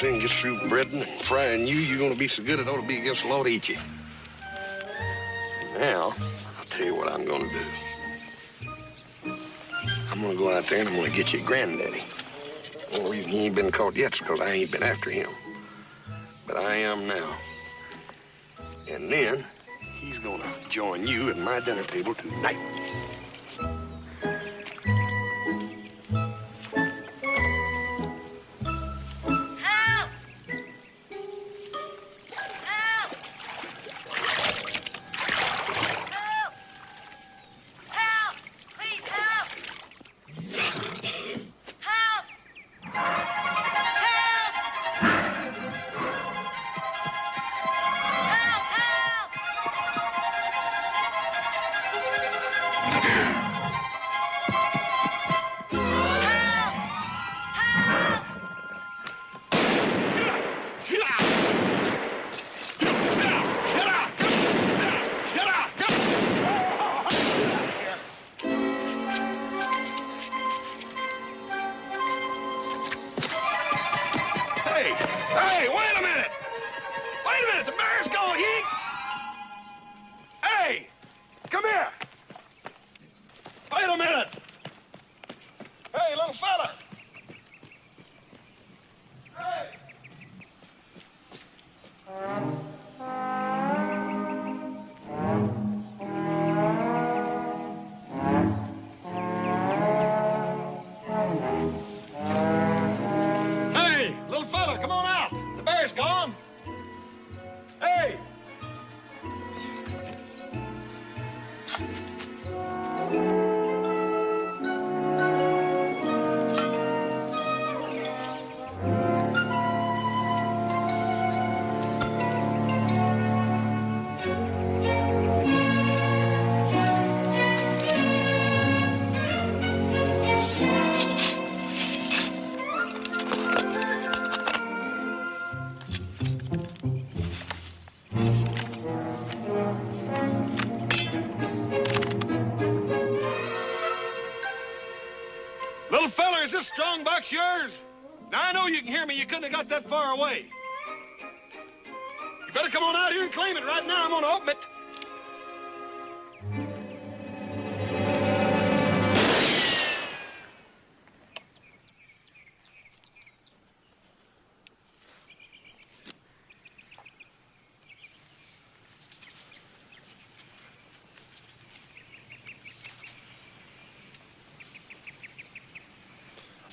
thing gets through breading and frying you, you're gonna be so good it ought to be against the law to eat you. Now, I'll tell you what I'm gonna do. I'm gonna go out there and I'm gonna get your granddaddy. The only reason he ain't been caught yet is because I ain't been after him. But I am now. And then, he's gonna join you at my dinner table tonight. Hey, wait a minute! Wait a minute, the bear's going, Hey, come here! Wait a minute! Hey, little fella! Hey! Hey, little fella, come on out! The bear's gone! Hey! Little fella, is this strongbox yours? Now, I know you can hear me. You couldn't have got that far away. You better come on out here and claim it right now. I'm going to open it.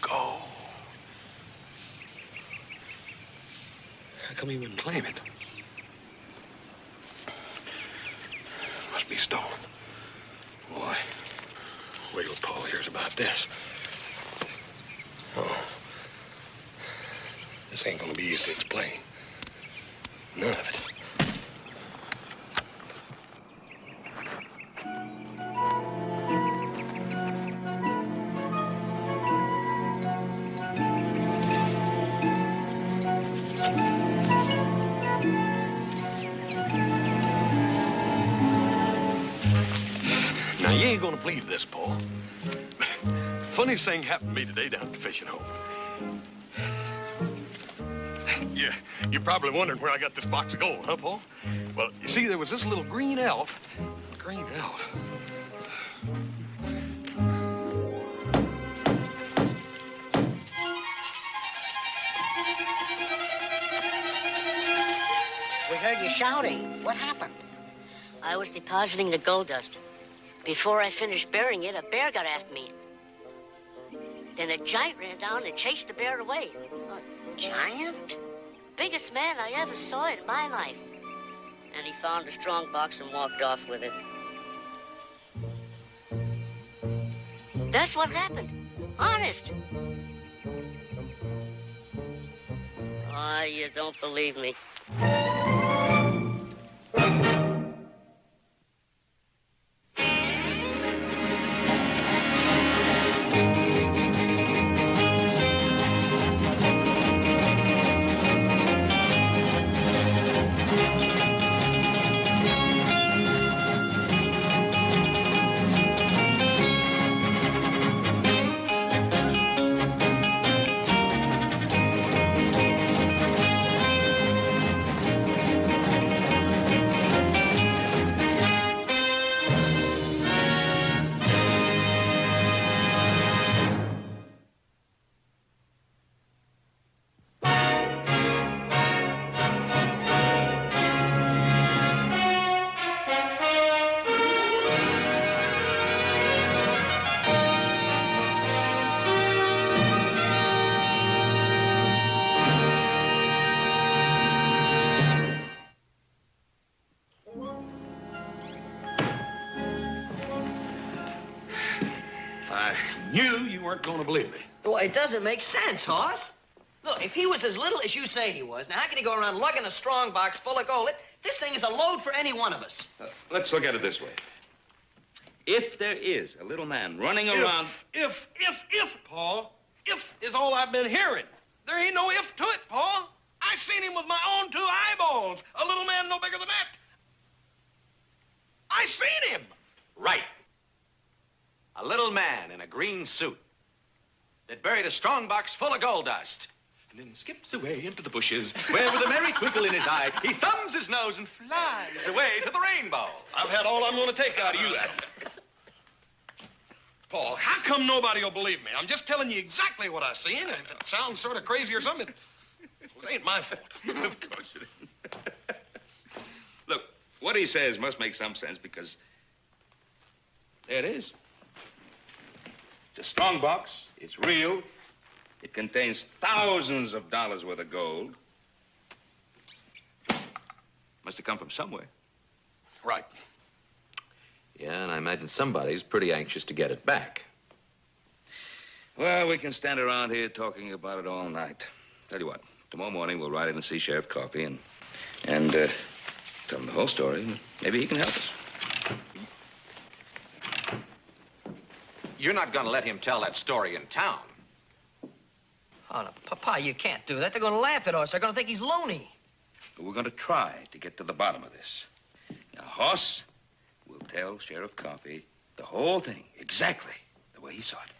Go. How come he wouldn't claim it? Must be stolen. Boy, wait till Paul hears about this. Oh. This ain't gonna be easy to explain. None of it. Now, you ain't gonna believe this, Paul. Funniest thing happened to me today down at the fishing hole. Yeah, you're probably wondering where I got this box of gold, huh, Paul? Well, you see, there was this little green elf. Green elf? We heard you shouting. What happened? I was depositing the gold dust. Before I finished burying it, a bear got after me. Then a giant ran down and chased the bear away. A giant? Biggest man I ever saw in my life. And he found a strong box and walked off with it. That's what happened. Honest. Ah, you don't believe me. I knew you weren't going to believe me. Well, it doesn't make sense, Hoss. Look, if he was as little as you say he was, now how can he go around lugging a strong box full of gold? This thing is a load for any one of us. Let's look at it this way. If there is a little man running around... If, Paul. If is all I've been hearing. There ain't no if to it, Paul. I seen him with my own 2 eyeballs. A little man no bigger than that. I seen him. Right. A little man in a green suit that buried a strong box full of gold dust. And then skips away into the bushes, where with a merry twinkle in his eye, he thumbs his nose and flies away to the rainbow. I've had all I'm going to take out of you, Adam. Paul, how come nobody will believe me? I'm just telling you exactly what I seen. And if it sounds sort of crazy or something, it ain't my fault. Of course it isn't. Look, what he says must make some sense because there it is. It's a strong box. It's real. It contains thousands of dollars worth of gold. Must have come from somewhere. Right. Yeah, and I imagine somebody's pretty anxious to get it back. Well, we can stand around here talking about it all night. Tell you what, tomorrow morning we'll ride in and see Sheriff Coffey and tell him the whole story. Maybe he can help us. You're not going to let him tell that story in town. Oh, no, Papa, you can't do that. They're going to laugh at us. They're going to think he's loony. But we're going to try to get to the bottom of this. Now, Hoss will tell Sheriff Coffey the whole thing, exactly the way he saw it.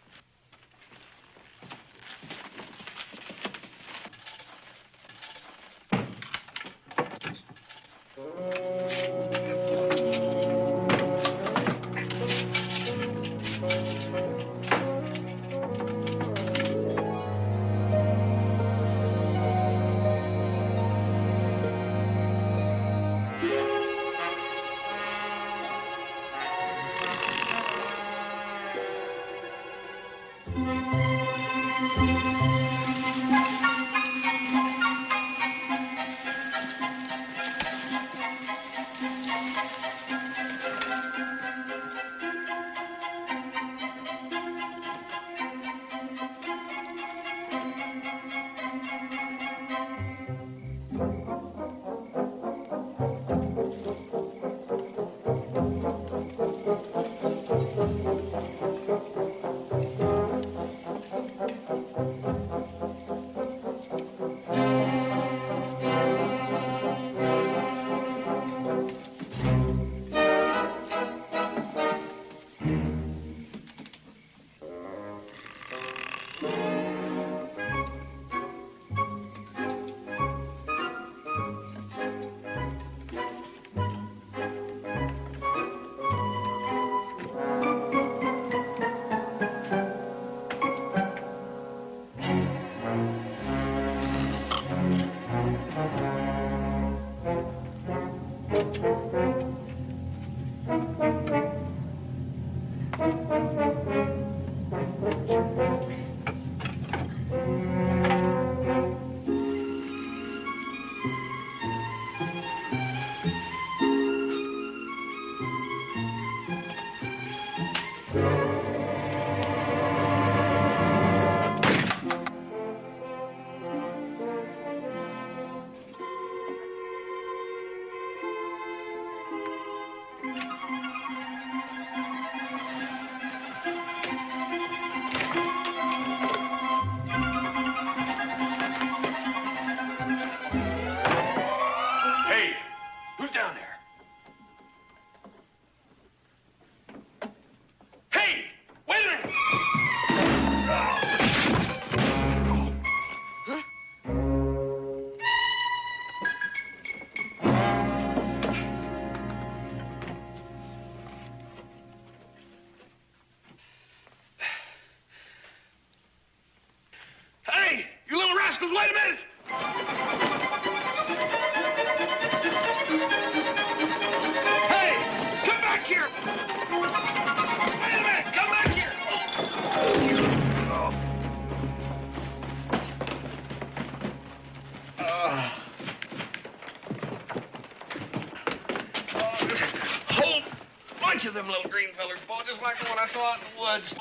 green fellers, boy, just like the one I saw out in the woods.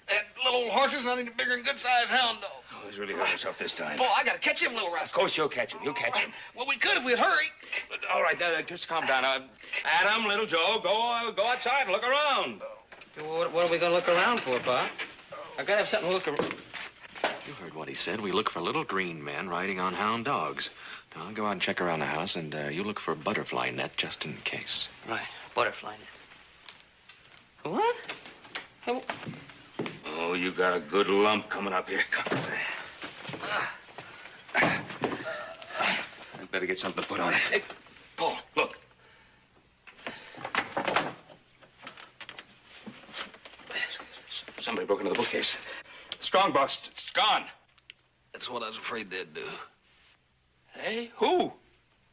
They had little old horses, nothing bigger than good-sized hound dogs. Oh, he's really hurt himself this time. Boy, I gotta catch him, little rascal. Of course you'll catch him. You'll catch him. Well, we could if we'd hurry. All right, just calm down. Adam, little Joe, go outside and look around. What are we going to look around for, Pa? I got to have something to look around. You heard what he said. We look for little green men riding on hound dogs. Now, I'll go out and check around the house, and you look for a butterfly net just in case. Right, butterfly net. What? Oh, you got a good lump coming up here. Come. I'd better get something to put on it. Hey, Paul, look. Somebody broke into the bookcase. Strongbox, it's gone. That's what I was afraid they'd do. Hey, who?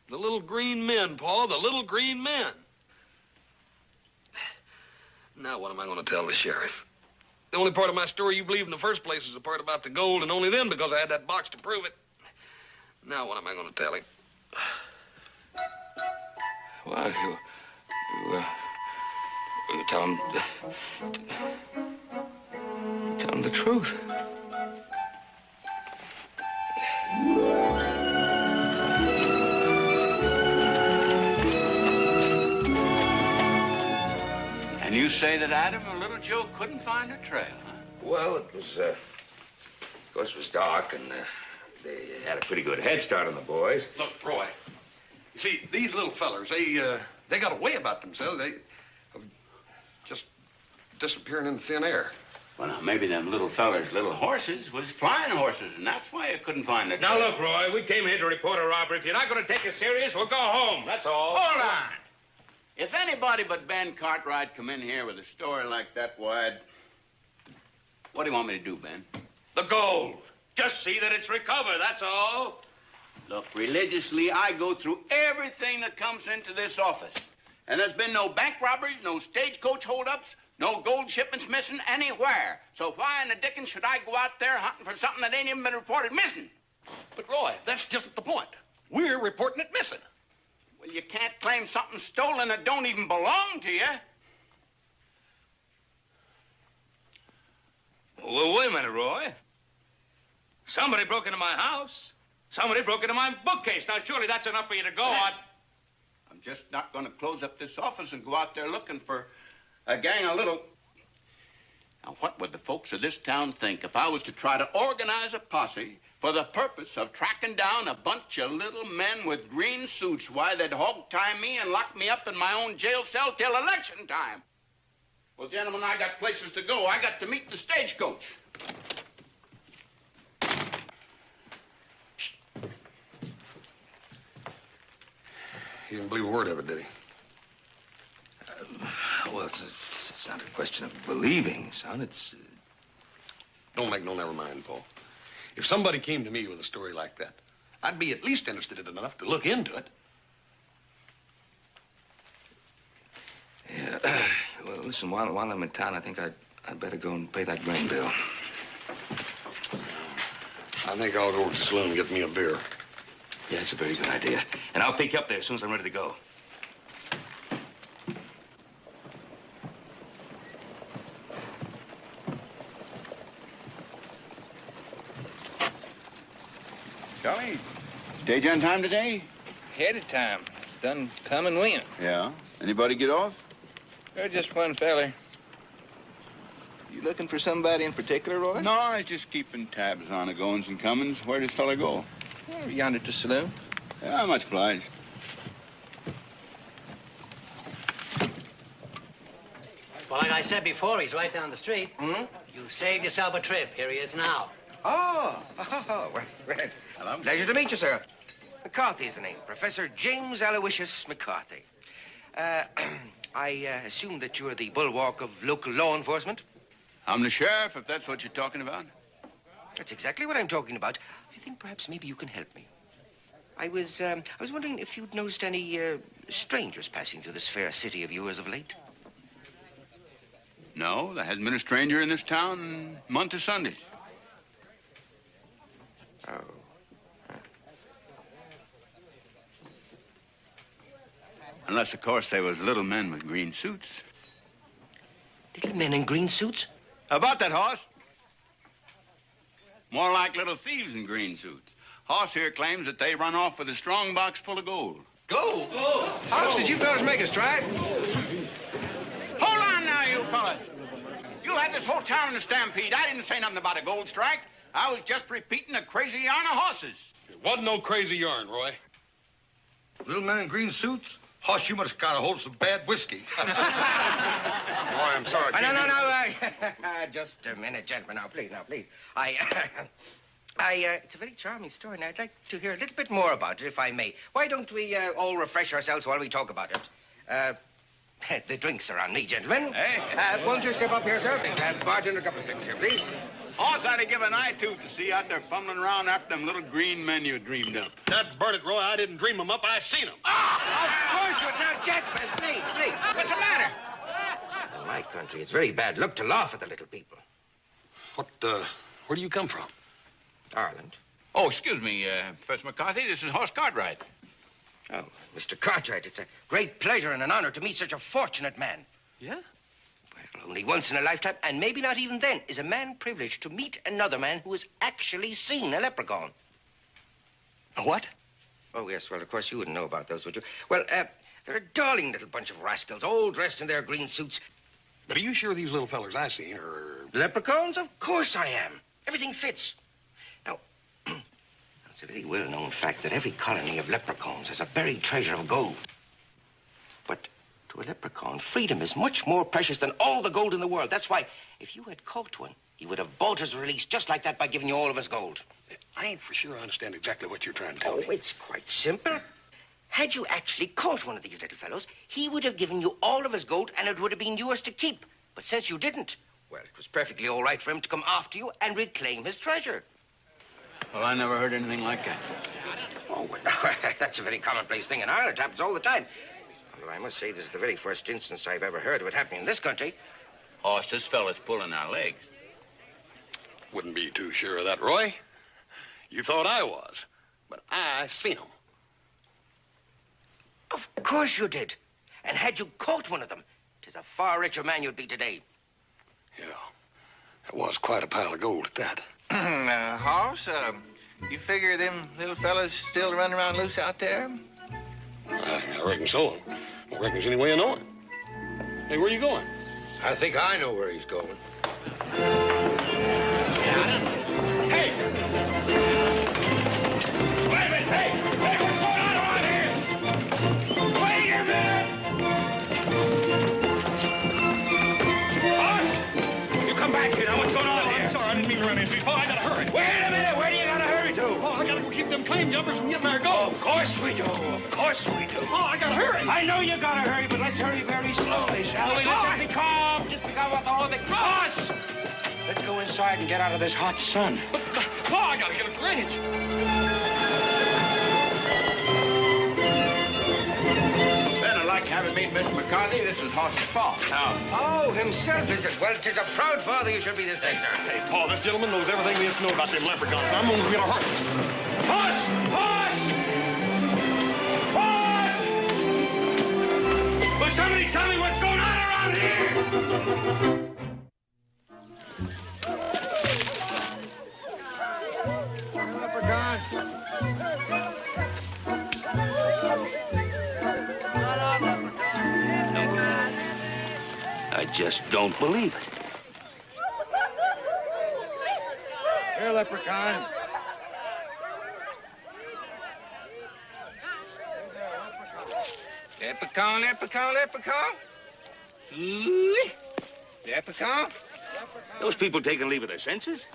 The little green men, Paul, the little green men. Now what am I going to tell the sheriff? The only part of my story you believe in the first place is the part about the gold, and only then because I had that box to prove it. Now what am I going to tell him? Well, you tell him... Tell him the truth. And you say that Adam and little Joe couldn't find a trail, huh? Well, it was, of course, it was dark, and they had a pretty good head start on the boys. Look, Roy, you see, these little fellers, they got a way about themselves. They of just disappearing in thin air. Well, now, maybe them little fellers' little horses was flying horses, and that's why you couldn't find the trail. Now, look, Roy, we came here to report a robbery. If you're not going to take us serious, we'll go home. That's all. Hold on. If anybody but Ben Cartwright come in here with a story like that, why, what do you want me to do, Ben? The gold. Just see that it's recovered, that's all. Look, religiously, I go through everything that comes into this office. And there's been no bank robberies, no stagecoach holdups, no gold shipments missing anywhere. So why in the dickens should I go out there hunting for something that ain't even been reported missing? But, Roy, that's just the point. We're reporting it missing. Well, you can't claim something stolen that don't even belong to you. Well, wait a minute, Roy. Somebody broke into my house. Somebody broke into my bookcase. Now, surely that's enough for you to go on. I'm just not going to close up this office and go out there looking for a gang of little... Now, what would the folks of this town think if I was to try to organize a posse for the purpose of tracking down a bunch of little men with green suits? Why, they'd hog-tie me and lock me up in my own jail cell till election time. Well, gentlemen, I got places to go. I got to meet the stagecoach. He didn't believe a word of it, did he? Well, it's not a question of believing, son. It's... Don't make no never mind, Paul. If somebody came to me with a story like that, I'd be at least interested in it enough to look into it. Yeah, well, listen, while I'm in town, I think I'd better go and pay that grain bill. I think I'll go to the saloon and get me a beer. Yeah, it's a very good idea. And I'll pick you up there as soon as I'm ready to go. Charlie, stage on time today? Ahead of time. Done come and went. Yeah. Anybody get off? Just one feller. You looking for somebody in particular, Roy? No, I was just keeping tabs on the goings and comings. Where does fella go? Yonder at the saloon. Yeah, much obliged. Well, like I said before, he's right down the street. Hmm? You saved yourself a trip. Here he is now. Oh, well, Hello. pleasure to meet you, sir. McCarthy's the name. Professor James Aloysius McCarthy. I assume that you're the bulwark of local law enforcement? I'm the sheriff, if that's what you're talking about. That's exactly what I'm talking about. I think perhaps maybe you can help me. I was wondering if you'd noticed any strangers passing through this fair city of yours of late. No, there hasn't been a stranger in this town in a month of Sundays. Oh. Unless, of course, they was little men with green suits. Little men in green suits? How about that, Hoss? More like little thieves in green suits. Hoss here claims that they run off with a strong box full of gold. Gold? Hoss, did you fellas make a strike? Hold on now, you fellas. You had this whole town in a stampede. I didn't say nothing about a gold strike. I was just repeating a crazy yarn of Hoss's. It wasn't no crazy yarn, Roy. Little man in green suits? Hoss, you must have got a hold of some bad whiskey. Roy, I'm sorry. No. Just a minute, gentlemen. Now, please. It's a very charming story, and I'd like to hear a little bit more about it, if I may. Why don't we all refresh ourselves while we talk about it? The drinks are on me, gentlemen. Hey. Won't you step up here, sir? Bartender, a couple of drinks here, please. Hoss had to give an eye to see out there fumbling around after them little green men you dreamed up. That burn it, Roy. I didn't dream them up. I seen them. Of course you would. Now, gentlemen, please. What's the matter? In my country, it's very bad luck to laugh at the little people. Where do you come from? Ireland. Oh, excuse me, Professor McCarthy. This is Hoss Cartwright. Oh, Mr. Cartwright, it's a great pleasure and an honor to meet such a fortunate man. Yeah? Well, only once in a lifetime, and maybe not even then, is a man privileged to meet another man who has actually seen a leprechaun. A what? Oh, yes, well, of course, you wouldn't know about those, would you? Well, they're a darling little bunch of rascals, all dressed in their green suits. But are you sure these little fellers I seen are... Leprechauns? Of course I am. Everything fits. Now, it's a very well-known fact that every colony of leprechauns has a buried treasure of gold. But to a leprechaun, freedom is much more precious than all the gold in the world. That's why, if you had caught one, he would have bought his release just like that by giving you all of his gold. I ain't for sure I understand exactly what you're trying to tell me. Oh, it's quite simple. Had you actually caught one of these little fellows, he would have given you all of his gold, and it would have been yours to keep. But since you didn't, well, it was perfectly all right for him to come after you and reclaim his treasure. Well, I never heard anything like that. Oh, well, that's a very commonplace thing in Ireland. It happens all the time. Although I must say this is the very first instance I've ever heard of it happening in this country. Hoss, this fella's pulling our legs. Wouldn't be too sure of that, Roy. You thought I was, but I seen them. Of course you did. And had you caught one of them, 'tis a far richer man you'd be today. Yeah, that was quite a pile of gold at that. Hoss, you figure them little fellas still running around loose out there? I reckon so. I reckon there's any way of knowing. Hey, where you going? I think I know where he's going. Hey! Wait a minute! Hey! Hey, what's going on around here? Wait a minute! Boss! You come back here now. What's going on here? I'm sorry, I didn't mean to run into you. Oh, I gotta hurry. Wait a minute! Where do you gotta hurry to? Oh, I gotta go keep them claim jumpers from getting our gold. Of course we do. Of course we do. Oh, I gotta hurry. I know you gotta hurry, but let's hurry very slowly, shall we? Let's just be calm. Just be calm about the whole thing. Boss! Let's go inside and get out of this hot sun. Oh, I gotta get a range. Better like having meet Mr. McCarthy. This is Hoss's fault. Oh, himself, is it? Well, 'tis a proud father you should be this day, sir. Hey, Paul, this gentleman knows everything there is to know about them leprechauns. I'm gonna go get a horse. Boss! Boss! Boss! Will somebody tell me what's going on around here? I just don't believe it. Here, leprechaun. Leprechaun, leprechaun, leprechaun. Ooh, leprechaun. Those people taking leave of their senses?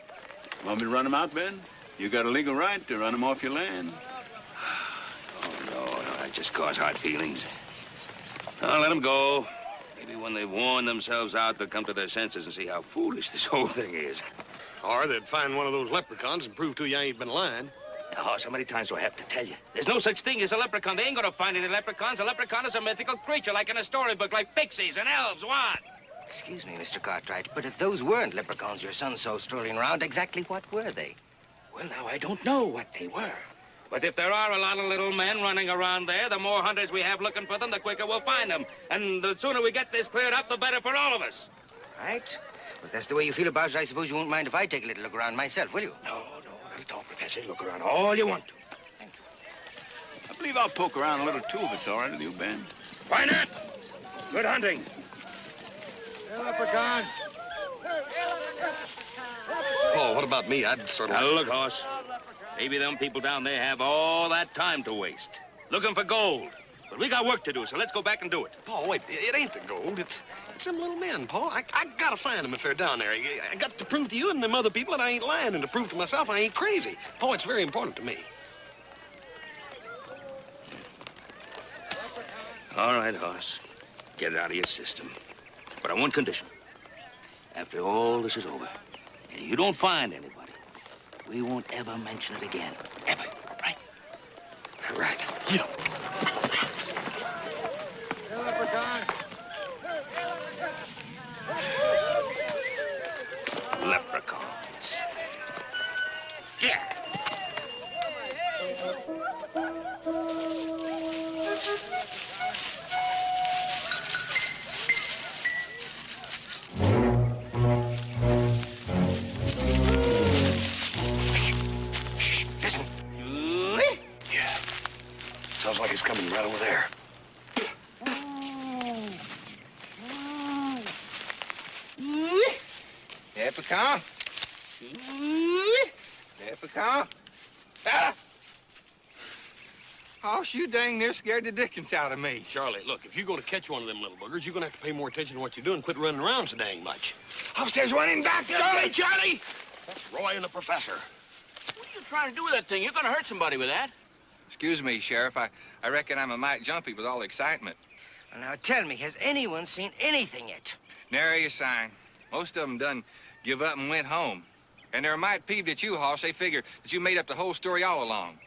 Want me to run them out, Ben? You got a legal right to run them off your land. Oh, no, that just cause hard feelings. Oh, let them go. Maybe when they've worn themselves out, they'll come to their senses and see how foolish this whole thing is. Or they'd find one of those leprechauns and prove to you I ain't been lying. Oh, so many times do I have to tell you? There's no such thing as a leprechaun. They ain't gonna find any leprechauns. A leprechaun is a mythical creature, like in a storybook, like pixies and elves. What? Excuse me, Mr. Cartwright, but if those weren't leprechauns your son saw strolling around, exactly what were they? Well, now, I don't know what they were. But if there are a lot of little men running around there, the more hunters we have looking for them, the quicker we'll find them. And the sooner we get this cleared up, the better for all of us. Right. Well, if that's the way you feel about it, I suppose you won't mind if I take a little look around myself, will you? No, not at all, Professor. Look around all you want to. Thank you. I believe I'll poke around a little, too, if it's all right with you, Ben. Why not? Good hunting. Leprechaun. Oh, what about me? I'd sort of... Now, look, Hoss. Maybe them people down there have all that time to waste. Looking for gold. But we got work to do, so let's go back and do it. Paul, wait. It ain't the gold. It's them little men, Paul. I gotta find them if they're down there. I got to prove to you and them other people that I ain't lying, and to prove to myself I ain't crazy. Paul, it's very important to me. All right, Hoss. Get it out of your system. But on one condition. After all this is over, and you don't find anybody, we won't ever mention it again. Ever. Right? Right. Yeah. Leprechauns. Yeah. Shh, listen. Yeah. Sounds like he's coming right over there. Leprechaun. Leprechaun. Ah! Oh, you dang near scared the dickens out of me. Charlie, look, if you're going to catch one of them little boogers, you're going to have to pay more attention to what you're doing. Quit running around so dang much. Oh, there's one in back there. Charlie! That's Roy and the professor. What are you trying to do with that thing? You're going to hurt somebody with that. Excuse me, Sheriff. I reckon I'm a mite jumpy with all the excitement. Well, now, tell me, has anyone seen anything yet? Nary a sign. Most of them done give up and went home. And they're a mite peeved at you, Hoss. They figure that you made up the whole story all along.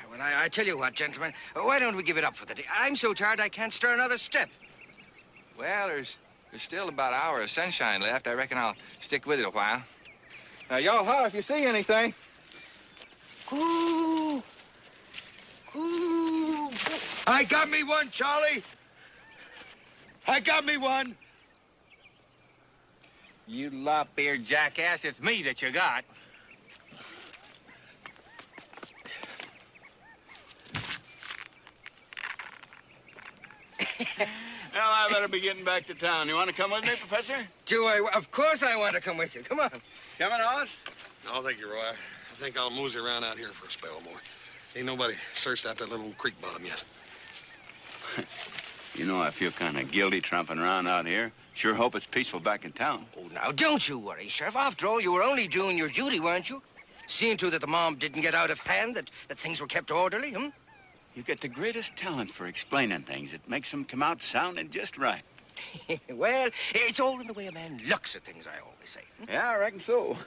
Well, I tell you what, gentlemen, why don't we give it up for the day? I'm so tired I can't stir another step. Well, there's still about an hour of sunshine left. I reckon I'll stick with it a while. Now, y'all holler if you see anything. Ooh. Ooh. I got me one, Charlie. I got me one. You lop-eared jackass, it's me that you got. Well, I better be getting back to town. You want to come with me, Professor? Do I? Of course I want to come with you. Come on. Coming, Hoss? No, thank you, Roy. I think I'll mosey around out here for a spell more. Ain't nobody searched out that little creek bottom yet. You know, I feel kind of guilty tramping around out here. Sure hope it's peaceful back in town. Oh, now, don't you worry, Sheriff. After all, you were only doing your duty, weren't you? Seeing to that the mob didn't get out of hand, that things were kept orderly, hmm? You get the greatest talent for explaining things. It makes them come out sounding just right. Well, it's all in the way a man looks at things, I always say. Hmm? Yeah, I reckon so.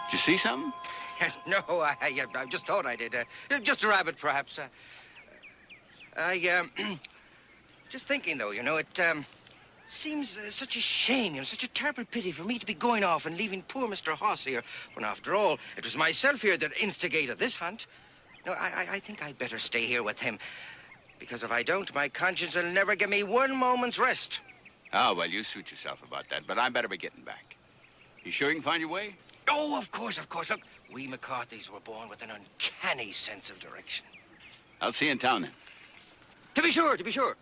Did you see something? No, I just thought I did. Just a rabbit, perhaps. Just thinking, though, you know, it seems such a shame, you know, such a terrible pity for me to be going off and leaving poor Mr. Hoss here, when, after all, it was myself here that instigated this hunt. No, I think I'd better stay here with him, because if I don't, my conscience will never give me one moment's rest. Oh, well, you suit yourself about that, but I better be getting back. You sure you can find your way? Oh, of course, of course. Look, we McCarthys were born with an uncanny sense of direction. I'll see you in town then. To be sure, to be sure.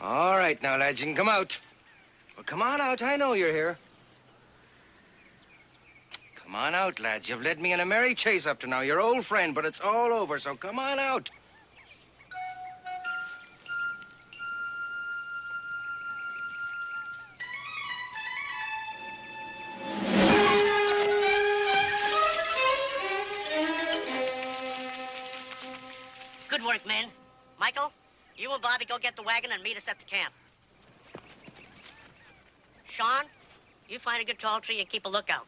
All right, now, lads, you can come out. Well, come on out. I know you're here. Come on out, lads. You've led me in a merry chase up to now. Your old friend, but it's all over, so come on out. men. Michael, you and Bobby go get the wagon and meet us at the camp. Sean, you find a good tall tree and keep a lookout.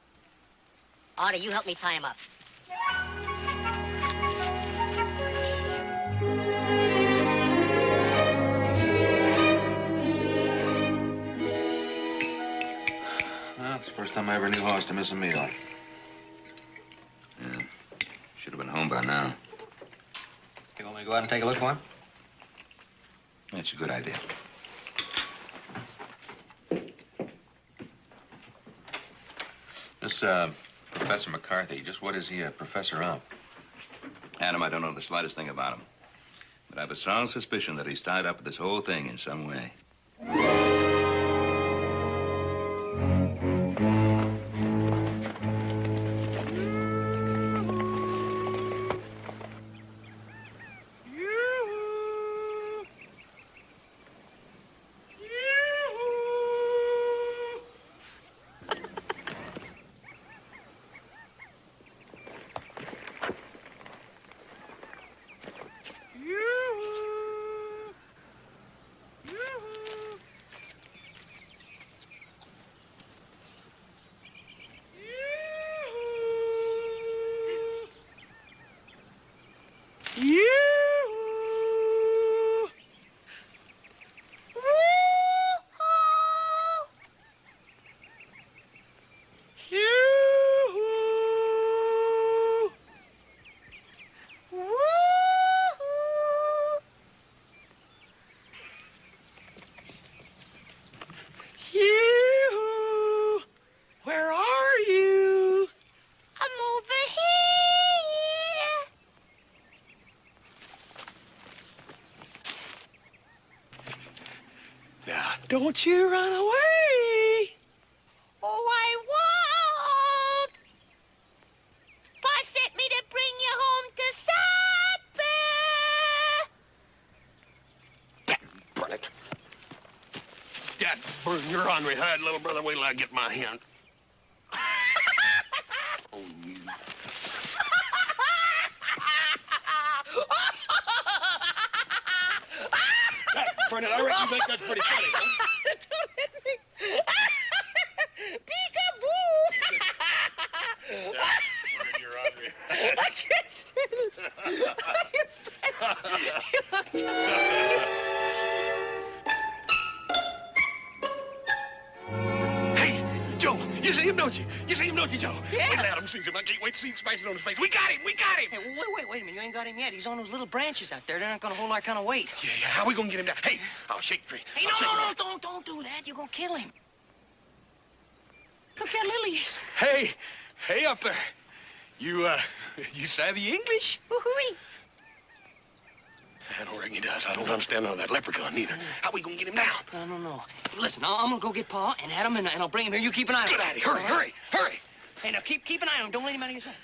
Artie, you help me tie him up. Well, it's the first time I ever knew horse to miss a meal. Yeah. Should have been home by now. You want me to go out and take a look for him? That's a good idea. This, Professor McCarthy, just what is he a professor of? Adam, I don't know the slightest thing about him. But I have a strong suspicion that he's tied up with this whole thing in some way. Don't you run away. Oh, I won't. Pa sent me to bring you home to supper. Burn it. Dad, burn your ornery hide, little brother. Wait till I get my hand. Oh, you. Dad, burn it. I reckon you think that's pretty funny, huh? Don't hit me. Peekaboo. Dad, burn your ornery. I can't stand it. Hey, Joe, you see him, don't you? You see him, don't you, Joe? Yeah. Wait till Adam sees him. I can't wait to see him smashing on his face. We got him! We got him! Hey, wait a minute. You ain't got him yet. He's on those little branches out there. They're not gonna hold our kind of weight. Yeah, how we gonna get him down? Hey, I'll shake the tree. Hey, I'll shake him no, down. don't do that. You're gonna kill him. Look how little he is. Hey up there. You savvy English? Woo-hoo-wee. I don't reckon he does. I don't understand none of that leprechaun neither. How we gonna get him down? I don't know. Listen, I'm gonna go get Pa and Adam, and I'll bring him here. You keep an eye on him. Good idea. Hurry. Hey, now keep an eye on him. Don't let him out of your sight.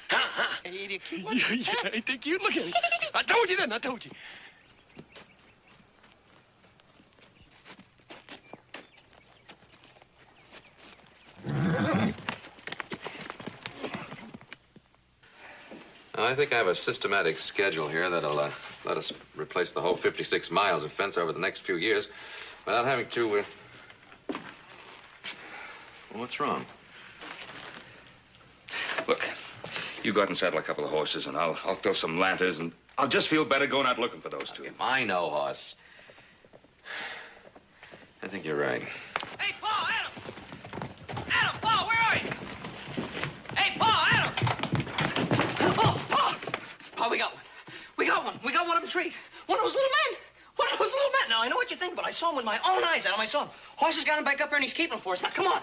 Hey, you keep one. Yeah, ain't that cute? Look at him. I told you, didn't I? I told you. I think I have a systematic schedule here that'll let us replace the whole 56 miles of fence over the next few years without having to... What's wrong? Look, you go out and saddle a couple of horses, and I'll fill some lanterns, and I'll just feel better going out looking for those two. I know, Hoss. I think you're right. Hey, Pa, Adam! Adam, Pa, where are you? Hey, Pa, Adam! Pa, we got one. We got one up the tree. One of those little men. Now, I know what you think, but I saw him with my own eyes, Adam. I saw him. Horse has got him back up there, and he's keeping him for us. Now, come on.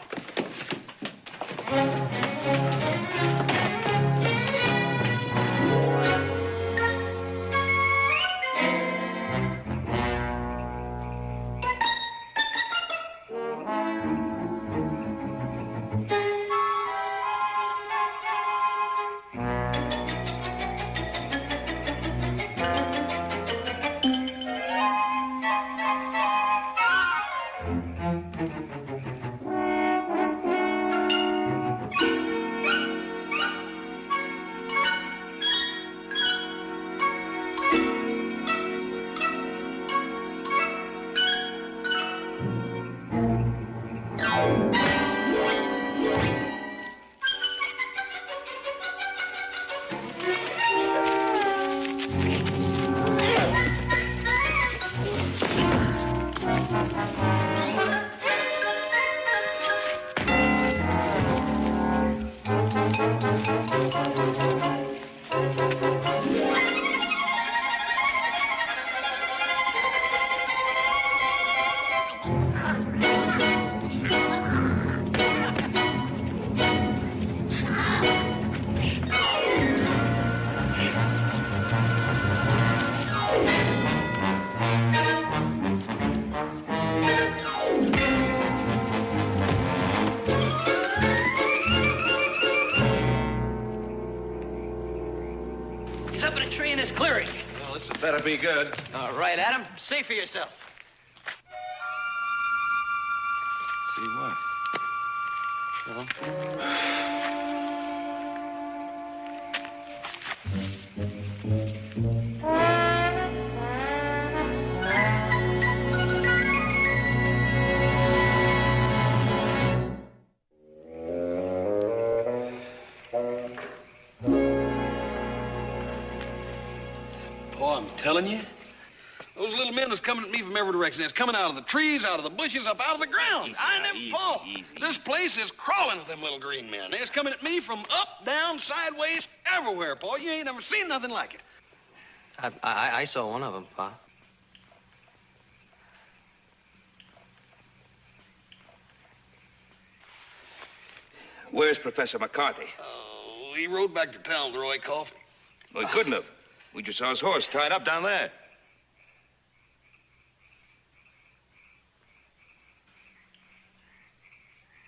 He's up in a tree in his clearing. Well, this had better be good. All right, Adam. See for yourself. See what? Boy, I'm telling you, those little men was coming at me from every direction. It's coming out of the trees, out of the bushes, up out of the ground. I never fall. This place is crawling with them little green men. It's coming at me from up, down, sideways, everywhere, Paul. You ain't never seen nothing like it. I saw one of them, Pa. Where's Professor McCarthy? Oh, he rode back to town with Roy Coffee. Well, he couldn't have. We just saw his horse tied up down there.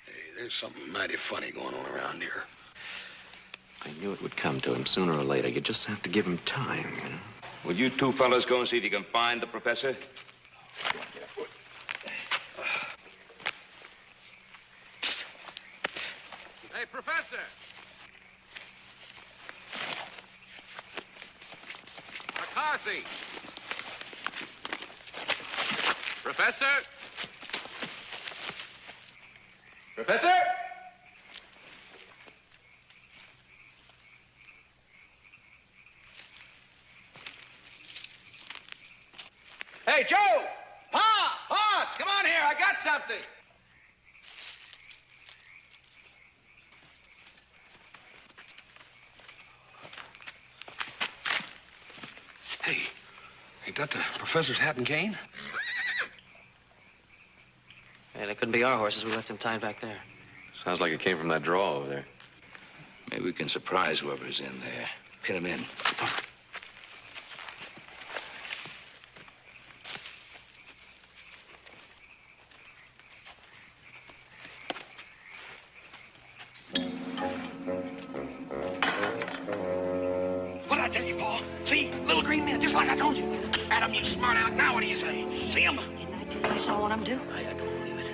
Hey, there's something mighty funny going on around here. I knew it would come to him sooner or later. You just have to give him time, you know? Will you two fellas go and see if you can find the professor? Hey, Professor! McCarthy! Professor? Professor? Hey, Joe! Pa! Boss, come on here. I got something. Hey, ain't that the professor's hat and cane? Hey, that couldn't be our horses. We left them tied back there. Sounds like it came from that draw over there. Maybe we can surprise whoever's in there. Pin him in. What'd I tell you, Paul? See, little green men, just like I told you. Adam, you smart aleck. Now what do you say? See him? Didn't I tell you I saw one of them do? I don't believe it.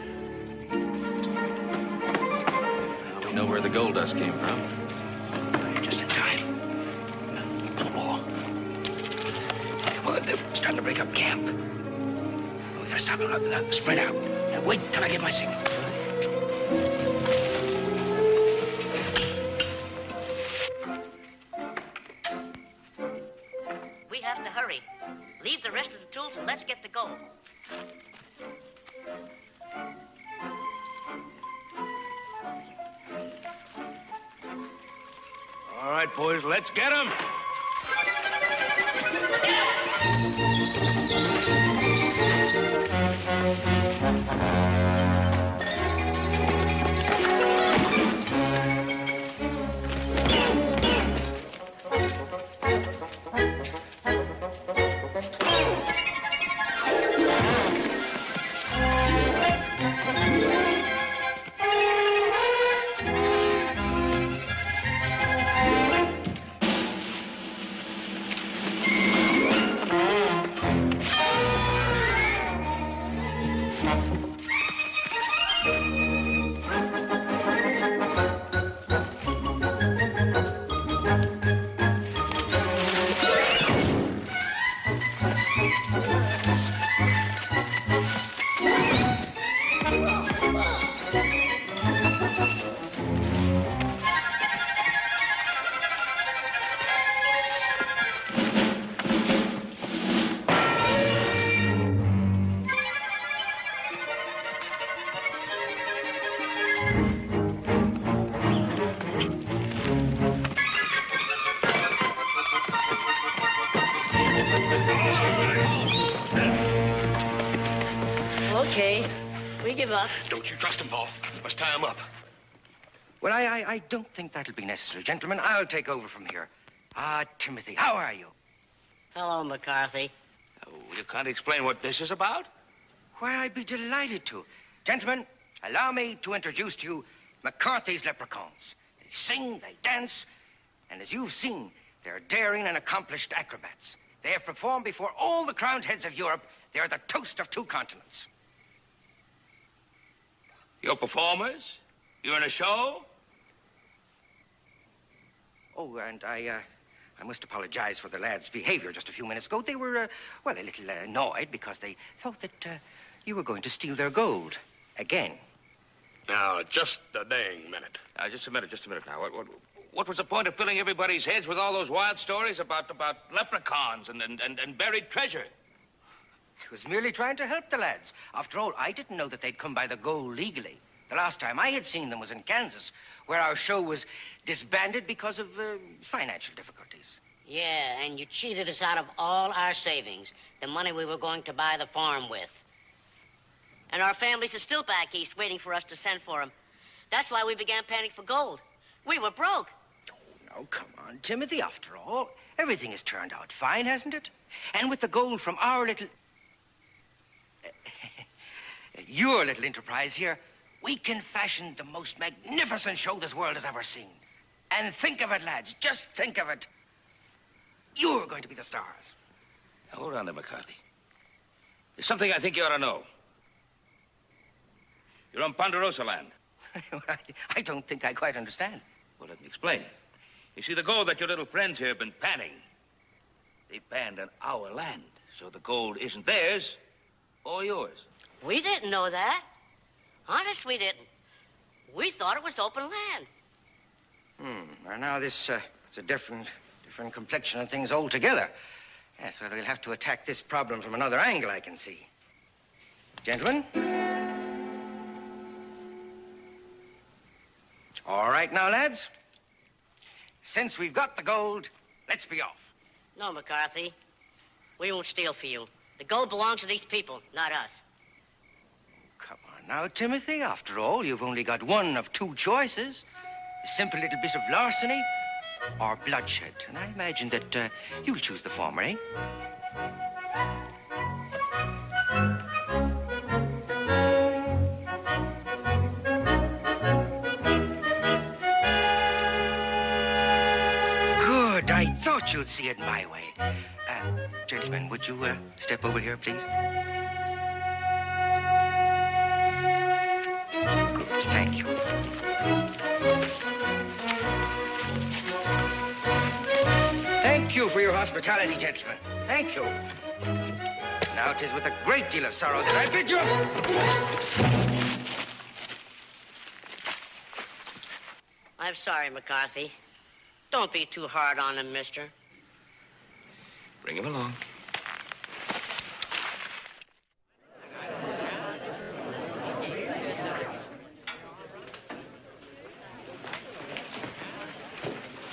We know where the gold dust came from. You're just in time. Little Paul. Well, they're starting to break up camp. We gotta stop them. Spread out. Now, wait till I give my signal. We have to hurry. Leave the rest of the tools and let's get the gold. All right, boys, let's get him. give up. Don't you trust him, Paul. Let's tie him up. Well, I don't think that'll be necessary. Gentlemen, I'll take over from here. Ah, Timothy, how are you? Hello, McCarthy. Oh, you can't explain what this is about? Why, I'd be delighted to. Gentlemen, allow me to introduce to you McCarthy's Leprechauns. They sing, they dance, and as you've seen, they're daring and accomplished acrobats. They have performed before all the crowned heads of Europe. They're the toast of 2 continents. You're performers? You're in a show? Oh, and I must apologize for the lads' behavior just a few minutes ago. They were, well, a little annoyed because they thought that you were going to steal their gold again. Now, just a dang minute. Just a minute now. What was the point of filling everybody's heads with all those wild stories about leprechauns and buried treasure? I was merely trying to help the lads. After all, I didn't know that they'd come by the gold legally. The last time I had seen them was in Kansas, where our show was disbanded because of financial difficulties. Yeah, and you cheated us out of all our savings, the money we were going to buy the farm with. And our families are still back east waiting for us to send for them. That's why we began panning for gold. We were broke. Oh, no, come on, Timothy. After all, everything has turned out fine, hasn't it? And with the gold from our little... your little enterprise here, we can fashion the most magnificent show this world has ever seen. And think of it, lads. Just think of it. You're going to be the stars. Now, hold on there, McCarthy. There's something I think you ought to know. You're on Ponderosa land. I don't think I quite understand. Well, let me explain. You see, the gold that your little friends here have been panning, they panned on our land. So the gold isn't theirs or yours. We didn't know that. Honest, we didn't. We thought it was open land. Well, now this it's a different complexion of things altogether. Yes, well, we'll have to attack this problem from another angle, I can see. Gentlemen? All right now, lads. Since we've got the gold, let's be off. No, McCarthy. We won't steal for you. The gold belongs to these people, not us. Come on now, Timothy. After all, you've only got one of 2 choices. A simple little bit of larceny or bloodshed. And I imagine that you'll choose the former, eh? Good. I thought you'd see it my way. Gentlemen, would you step over here, please? Good, thank you. Thank you for your hospitality, gentlemen. Thank you. Now it is with a great deal of sorrow that I bid you... I'm sorry, McCarthy. Don't be too hard on him, mister. Bring him along.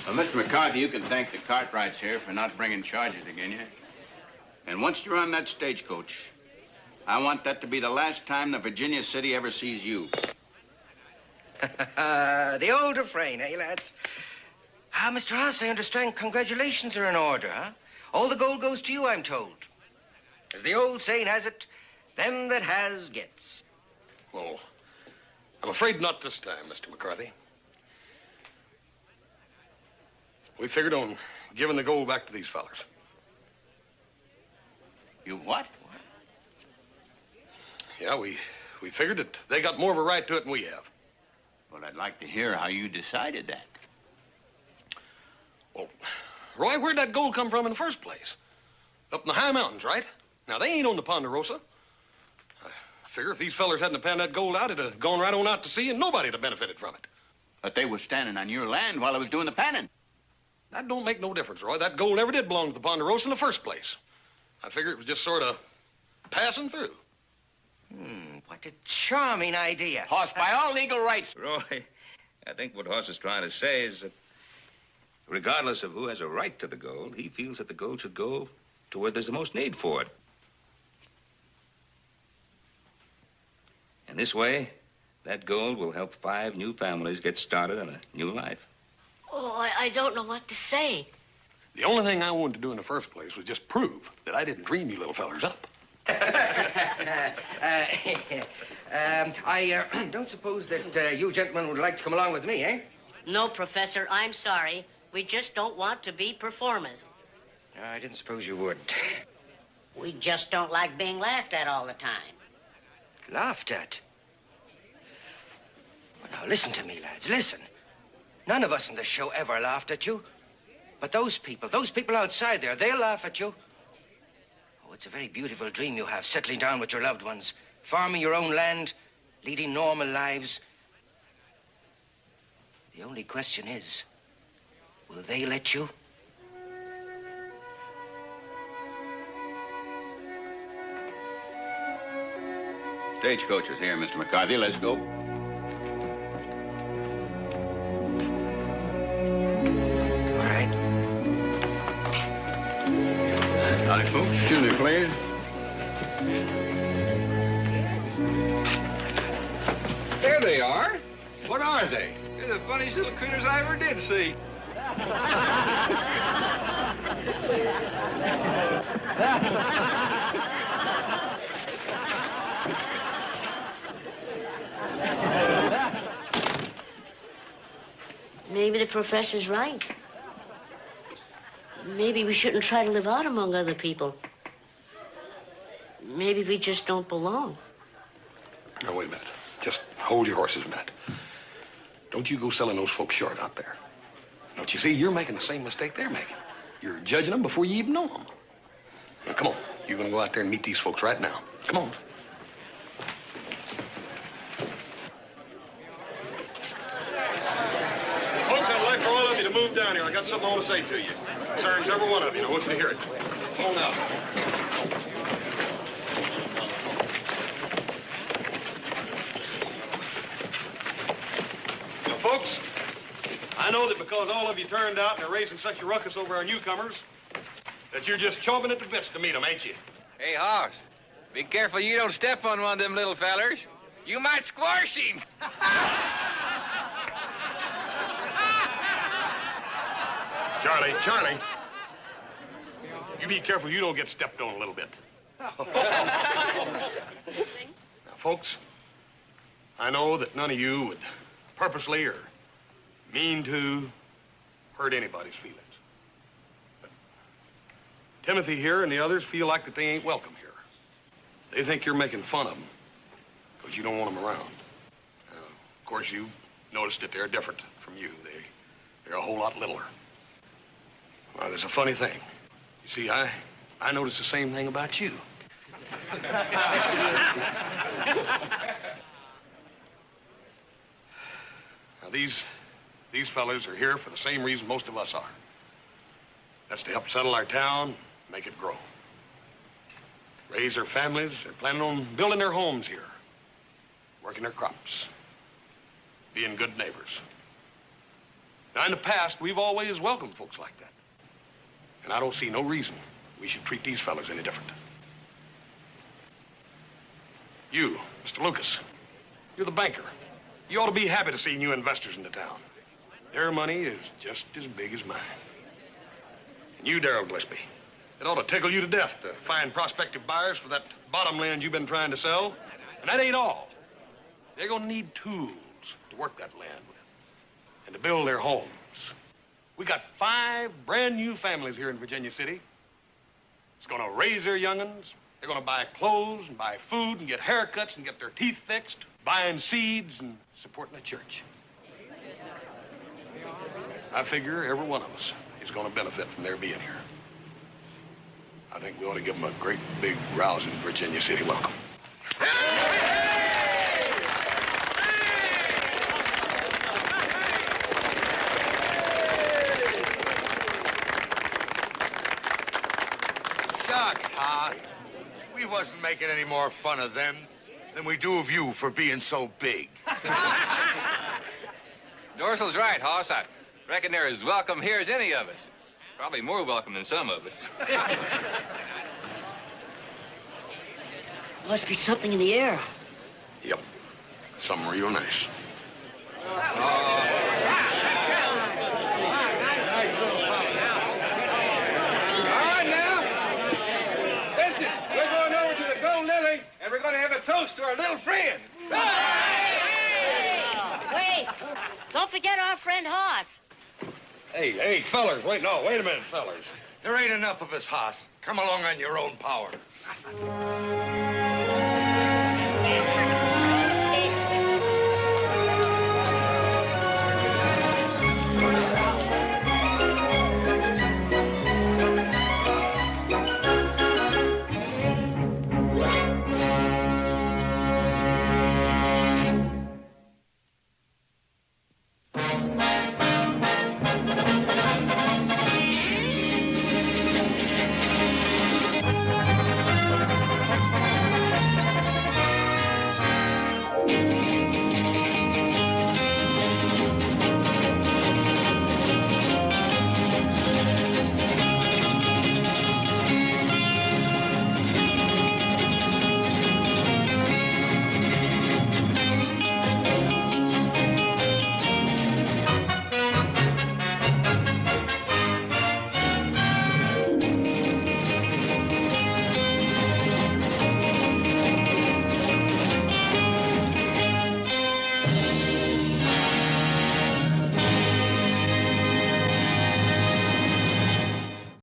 Well, Mr. McCarthy, you can thank the Cartwrights here for not bringing charges against you. And once you're on that stagecoach, I want that to be the last time the Virginia City ever sees you. The old refrain, eh, lads? Mr. Haas, I understand congratulations are in order, huh? All the gold goes to you, I'm told. As the old saying has it, them that has gets. Oh, I'm afraid not this time, Mr. McCarthy. We figured on giving the gold back to these fellers. You what? Yeah, we figured that they got more of a right to it than we have. Well, I'd like to hear how you decided that. Well, Roy, where'd that gold come from in the first place? Up in the high mountains, right? Now, they ain't on the Ponderosa. I figure if these fellers hadn't panned that gold out, it'd have gone right on out to sea and nobody'd have benefited from it. But they was standing on your land while I was doing the panning. That don't make no difference, Roy. That gold never did belong to the Ponderosa in the first place. I figure it was just sort of passing through. What a charming idea. Hoss, by all legal rights. Roy, I think what Hoss is trying to say is that regardless of who has a right to the gold, he feels that the gold should go to where there's the most need for it. And this way, that gold will help 5 new families get started on a new life. Oh, I don't know what to say. The only thing I wanted to do in the first place was just prove that I didn't dream you little fellers up. I don't suppose that you gentlemen would like to come along with me, eh? No, Professor, I'm sorry. We just don't want to be performers. I didn't suppose you would. We just don't like being laughed at all the time. Laughed at? Well, now, listen to me, lads, listen. None of us in the show ever laughed at you. But those people outside there, they'll laugh at you. Oh, it's a very beautiful dream you have, settling down with your loved ones, farming your own land, leading normal lives. The only question is, will they let you? Stagecoach is here, Mr. McCarthy. Let's go. All right. Howdy, folks. Excuse me, please. There they are. What are they? They're the funniest little critters I ever did see. Maybe the professor's right. Maybe we shouldn't try to live out among other people. Maybe we just don't belong. Now, wait a minute. Just hold your horses a minute. Don't you go selling those folks short out there. Don't you see, you're making the same mistake they're making. You're judging them before you even know them. Now, come on. You're going to go out there and meet these folks right now. Come on. Folks, I'd like for all of you to move down here. I got something I want to say to you. Concerns every one of you, and I want you to hear it. Come on out. Now, folks, I know that because all of you turned out and are raising such a ruckus over our newcomers, that you're just chomping at the bits to meet them, ain't you? Hey, Hoss, be careful you don't step on one of them little fellers. You might squash him. Charlie, you be careful you don't get stepped on a little bit. Now, folks, I know that none of you would purposely or mean to hurt anybody's feelings. But Timothy here and the others feel like that they ain't welcome here. They think you're making fun of them because you don't want them around. Of course, you've noticed that they're different from you. They're a whole lot littler. Well, there's a funny thing. You see, I noticed the same thing about you. Now, these fellas are here for the same reason most of us are. That's to help settle our town, make it grow. Raise their families. They're planning on building their homes here, working their crops, being good neighbors. Now, in the past, we've always welcomed folks like that. And I don't see no reason we should treat these fellas any different. You, Mr. Lucas, you're the banker. You ought to be happy to see new investors in the town. Their money is just as big as mine. And you, Darrell Gillespie, it ought to tickle you to death to find prospective buyers for that bottom land you've been trying to sell. And that ain't all. They're gonna need tools to work that land with and to build their homes. We got 5 brand new families here in Virginia City. It's gonna raise their young'uns. They're gonna buy clothes and buy food and get haircuts and get their teeth fixed, buying seeds and supporting the church. I figure every one of us is gonna benefit from their being here. I think we ought to give them a great, big, rousing Virginia City welcome. Shucks, Hoss. We wasn't making any more fun of them than we do of you for being so big. Dorsal's right, Hoss. I reckon they're as welcome here as any of us. Probably more welcome than some of us. Must be something in the air. Yep. Something real nice. All right, now. Listen, we're going over to the Gold Lily, and we're going to have a toast to our little friend. Wait, don't forget our friend Hoss. Hey, fellers, wait a minute, fellers. There ain't enough of us, Hoss. Come along on your own power.